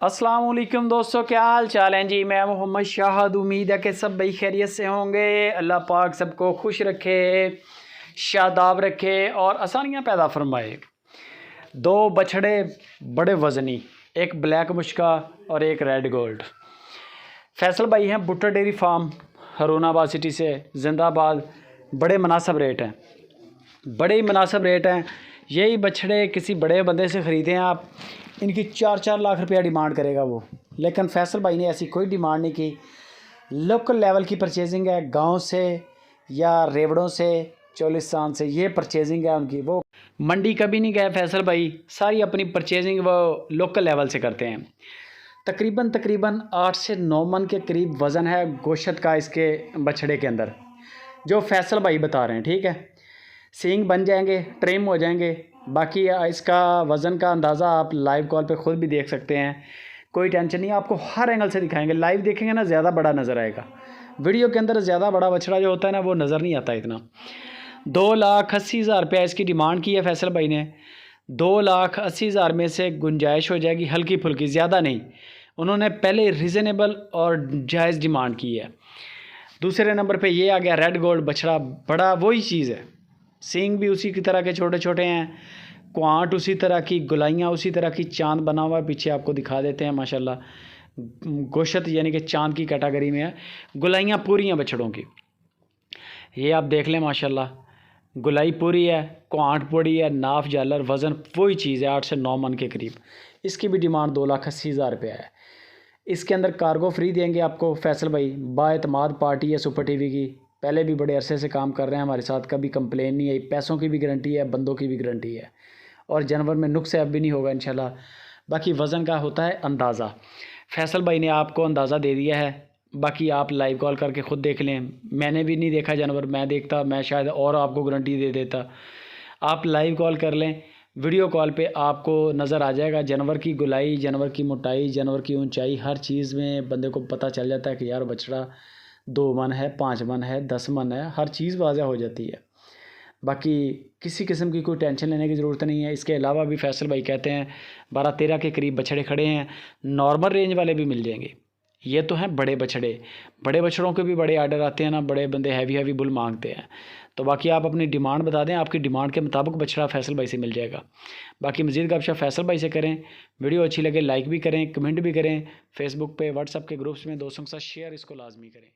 अस्सलाम वालेकुम दोस्तों, क्या हाल चाल हैं जी। मैं मोहम्मद शाहद। उम्मीद है कि सब भाई खैरियत से होंगे। अल्लाह पाक सबको खुश रखे, शादाब रखे और आसानियाँ पैदा फरमाए। दो बछड़े बड़े वज़नी, एक ब्लैक मुश्का और एक रेड गोल्ड। फैसल भाई हैं Bhutto dairy farm Harunabad city से, जिंदाबाद। बड़े मुनासिब रेट हैं, बड़े ही मुनासिब रेट हैं। यही बछड़े किसी बड़े बंदे से ख़रीदें आप, इनकी 4-4 लाख रुपया डिमांड करेगा वो, लेकिन फैसल भाई ने ऐसी कोई डिमांड नहीं की। लोकल लेवल की परचेजिंग है, गांव से या रेवड़ों से, चोलिस्तान से ये परचेजिंग है उनकी। वो मंडी कभी नहीं गए फैसल भाई, सारी अपनी परचेजिंग वो लोकल लेवल से करते हैं। तकरीबन 8 से 9 मन के करीब वज़न है गोश्त का इसके बछड़े के अंदर, जो फैसल भाई बता रहे हैं। ठीक है, सींग बन जाएंगे, ट्रिम हो जाएंगे। बाकी इसका वज़न का अंदाज़ा आप लाइव कॉल पे ख़ुद भी देख सकते हैं, कोई टेंशन नहीं। आपको हर एंगल से दिखाएंगे, लाइव देखेंगे ना ज़्यादा बड़ा नज़र आएगा। वीडियो के अंदर ज़्यादा बड़ा बछड़ा जो होता है ना वो नज़र नहीं आता इतना। 2,80,000 रुपया इसकी डिमांड की है फैसल भाई ने। 2,80,000 में से गुंजाइश हो जाएगी, हल्की फुल्की, ज़्यादा नहीं। उन्होंने पहले रिजनेबल और जायज़ डिमांड की है। दूसरे नंबर पे ये आ गया रेड गोल्ड बछड़ा, बड़ा वही चीज़ है। सींग भी उसी की तरह के छोटे छोटे हैं, क्वांट उसी तरह की, गुलाइयाँ उसी तरह की, चांद बना हुआ है पीछे आपको दिखा देते हैं माशाल्लाह। गोश्त यानी कि चांद की कैटेगरी में है, गुलाइयाँ पूरी हैं बछड़ों की। ये आप देख लें माशाल्लाह, गुलाई पूरी है, क्वांट पूरी है, नाफ झालर, वज़न वही चीज़ है 8 से 9 मन के करीब। इसकी भी डिमांड 2,80,000 रुपया है। इसके अंदर कार्गो फ्री देंगे आपको फैसल भाई। बाएतमाद पार्टी है सुपर टीवी की, पहले भी बड़े अरसे से काम कर रहे हैं हमारे साथ, कभी कंप्लेन नहीं आई। पैसों की भी गारंटी है, बंदों की भी गारंटी है, और जानवर में नुक्स अब भी नहीं होगा इंशाल्लाह। बाकी वज़न का होता है अंदाज़ा, फैसल भाई ने आपको अंदाज़ा दे दिया है। बाकी आप लाइव कॉल करके ख़ुद देख लें। मैंने भी नहीं देखा जानवर, मैं देखता मैं शायद और आपको गारंटी दे देता। आप लाइव कॉल कर लें, वीडियो कॉल पे आपको नज़र आ जाएगा जानवर की गुलाई, जानवर की मोटाई, जानवर की ऊंचाई, हर चीज़ में बंदे को पता चल जाता है कि यार बछड़ा 2 मन है, 5 मन है, 10 मन है, हर चीज़ वाज़ह हो जाती है। बाकी किसी किस्म की कोई टेंशन लेने की ज़रूरत नहीं है। इसके अलावा भी फैसल भाई कहते हैं 12-13 के करीब बछड़े खड़े हैं, नॉर्मल रेंज वाले भी मिल जाएंगे। ये तो हैं बड़े बछड़े, बड़े बछड़ों के भी बड़े आर्डर आते हैं ना, बड़े बंदे हैवी बुल मांगते हैं। तो बाकी आप अपनी डिमांड बता दें, आपकी डिमांड के मुताबिक बछड़ा फैसल भाई से मिल जाएगा। बाकी मज़ीद गपशप फैसल भाई से करें। वीडियो अच्छी लगे लाइक भी करें, कमेंट भी करें। फेसबुक पे, व्हाट्सएप के ग्रुप्स में दोस्तों के साथ शेयर इसको लाजमी करें।